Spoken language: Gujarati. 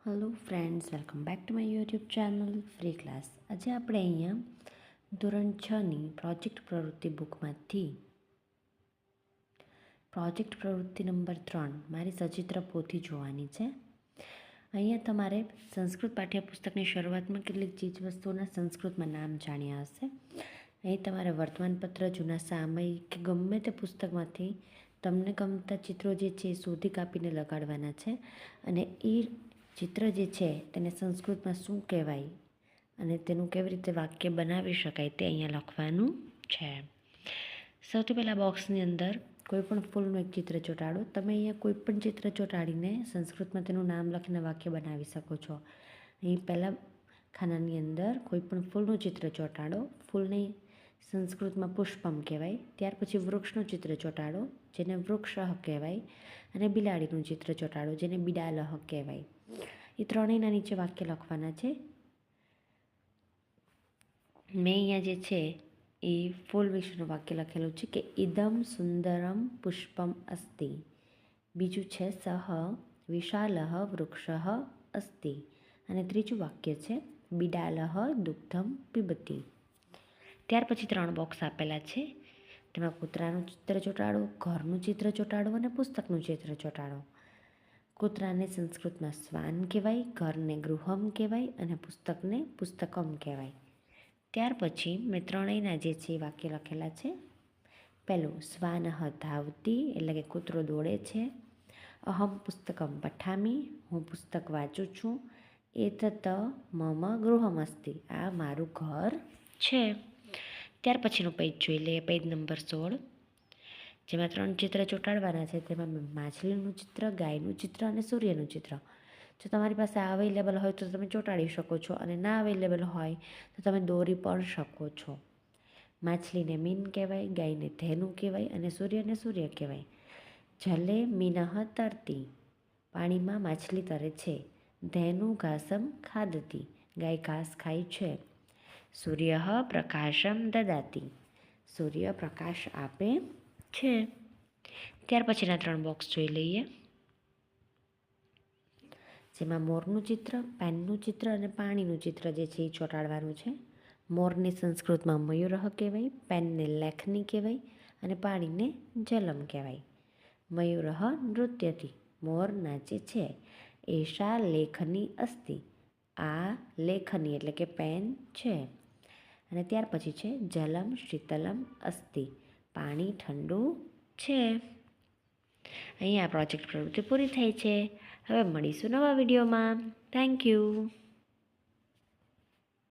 Hello friends, welcome back to my YouTube channel free class. આજે આપણે અહીંયા ધોરણ 6ની પ્રોજેક્ટ પ્રવૃત્તિ બુકમાંથી પ્રોજેક્ટ પ્રવૃત્તિ નંબર 3 મારી સચિત્ર પોથી જોવાની છે. અહીંયા તમારે સંસ્કૃત પાઠ્યપુસ્તકની શરૂઆતમાં કેટલીક ચીજવસ્તુઓના સંસ્કૃતમાં નામ જાણ્યા હશે. અહીં તમારે વર્તમાનપત્ર, જૂના સામયિક કે ગમે તે પુસ્તકમાંથી તમને ગમતા ચિત્રો જે છે એ શોધી કાપીને લગાડવાના છે અને એ ચિત્ર જે છે તેને સંસ્કૃતમાં શું કહેવાય અને તેનું કેવી રીતે વાક્ય બનાવી શકાય તે અહીંયા લખવાનું છે. સૌથી પહેલાં બોક્સની અંદર કોઈપણ ફૂલનું એક ચિત્ર ચોંટાડો. તમે અહીંયા કોઈપણ ચિત્ર ચોંટાડીને સંસ્કૃતમાં તેનું નામ લખીને વાક્ય બનાવી શકો છો. અહીં પહેલાં ખાનાની અંદર કોઈપણ ફૂલનું ચિત્ર ચોંટાડો. ફૂલને સંસ્કૃતમાં પુષ્પમ કહેવાય. ત્યાર પછી વૃક્ષનું ચિત્ર ચોંટાડો, જેને વૃક્ષ કહેવાય, અને બિલાડીનું ચિત્ર ચોંટાડો, જેને બિડાલહ કહેવાય. એ ત્રણેયના નીચે વાક્ય લખવાના છે. મેં અહીંયા જે છે એ ફૂલ વિશેનું વાક્ય લખેલું છે કે ઇદમ સુંદરમ પુષ્પમ અસ્તિ. બીજું છે સહ વિશાલઃ વૃક્ષઃ અસ્તિ. અને ત્રીજું વાક્ય છે બિડાલહ દુગ્ધમ પીબતી. ત્યાર પછી 3 બોક્સ આપેલા છે. તેમાં કૂતરાનું ચિત્ર ચોંટાડો, ઘરનું ચિત્ર ચોંટાડો અને પુસ્તકનું ચિત્ર ચોંટાડો. કૂતરાને સંસ્કૃતમાં શ્વાન કહેવાય, ઘરને ગૃહમ કહેવાય અને પુસ્તકને પુસ્તકમ કહેવાય. ત્યાર પછી મેં ત્રણેયના જે છે એ વાક્ય લખેલા છે. પહેલું શ્વાનઃ ધાવતી, એટલે કે કૂતરો દોડે છે. અહમ પુસ્તકમ પઠામી, હું પુસ્તક વાંચું છું. એતત મમ ગૃહમ અસ્તિ, આ મારું ઘર છે. ત્યાર પછીનું પેજ જોઈ લઈએ, પેજ નંબર 16, જેમાં 3 ચિત્ર ચોંટાડવાના છે. તેમાં મેં માછલીનું ચિત્ર, ગાયનું ચિત્ર અને સૂર્યનું ચિત્ર. જો તમારી પાસે અવેલેબલ હોય તો તમે ચોંટાડી શકો છો અને ના અવેલેબલ હોય તો તમે દોરી પણ શકો છો. માછલીને મીન કહેવાય, ગાયને ધેનું કહેવાય અને સૂર્યને સૂર્ય કહેવાય. જલે મીનઃ તરતી, પાણીમાં માછલી તરે છે. ધેનું ઘાસમ ખાદતી, ગાય ઘાસ ખાય છે. સૂર્ય પ્રકાશમ દદાતી, સૂર્ય પ્રકાશ આપે છે. ત્યાર પછીના 3 બોક્સ જોઈ લઈએ, જેમાં મોરનું ચિત્ર, પેનનું ચિત્ર અને પાણીનું ચિત્ર જે છે એ ચોંટાડવાનું છે. મોરને સંસ્કૃતમાં મયુરઃ કહેવાય, પેનને લેખની કહેવાય અને પાણીને જલમ કહેવાય. મયુરઃ નૃત્યથી, મોર નાચે છે. એષા લેખની અસ્તિ, આ લેખની એટલે કે પેન છે. અને ત્યાર પછી છે જલમ શીતલમ અસ્તિ, પાણી ઠંડુ છે. અહીંયા પ્રોજેક્ટ પ્રવૃત્તિ પૂરી થાય છે. હવે મળીશું નવા વિડીયોમાં. Thank you.